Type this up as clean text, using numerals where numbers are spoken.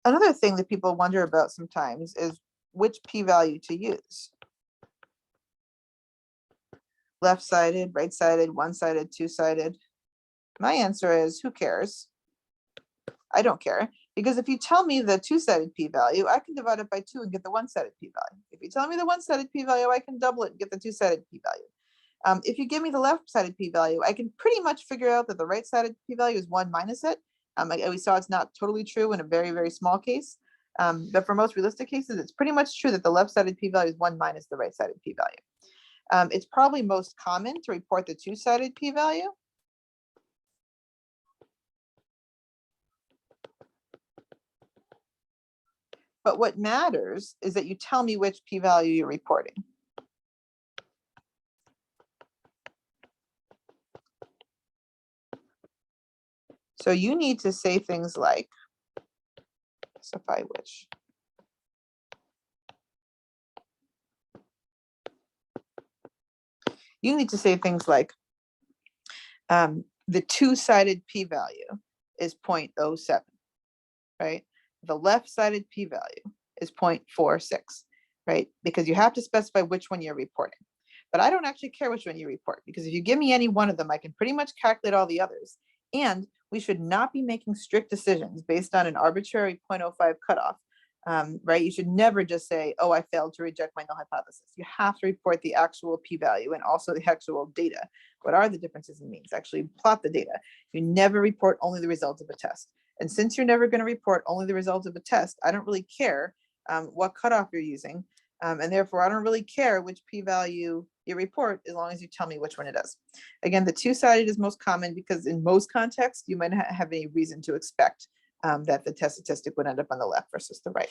Another thing that people wonder about sometimes is which p-value to use. Left-sided, right-sided, one-sided, two-sided. My answer is, who cares? I don't care, because if you tell me the two-sided p-value, I can divide it by 2 and get the one-sided p-value. If you tell me the one-sided p-value, I can double it and get the two-sided p-value. If you give me the left-sided p-value, I can pretty much figure out that the right-sided p-value is 1 minus it. We saw it's not totally true in a very, very small case. But for most realistic cases, it's pretty much true that the left-sided p-value is 1 minus the right-sided p-value. It's probably most common to report the two-sided p-value. But what matters is that you tell me which p-value you're reporting. So you need to say things like, specify which. You need to say things like, the two-sided p-value is 0.07, right? The left-sided p-value is 0.46, right? Because you have to specify which one you're reporting. But I don't actually care which one you report, because if you give me any one of them, I can pretty much calculate all the others. And we should not be making strict decisions based on an arbitrary 0.05 cutoff, right? You should never just say, oh, I failed to reject my null hypothesis. You have to report the actual p-value and also the actual data. What are the differences in means? Actually plot the data. You never report only the results of a test. And since you're never going to report only the results of a test, I don't really care what cutoff you're using. And therefore, I don't really care which p-value you report as long as you tell me which one it is. Again, the two-sided is most common because in most contexts, you might not have any reason to expect that the test statistic would end up on the left versus the right.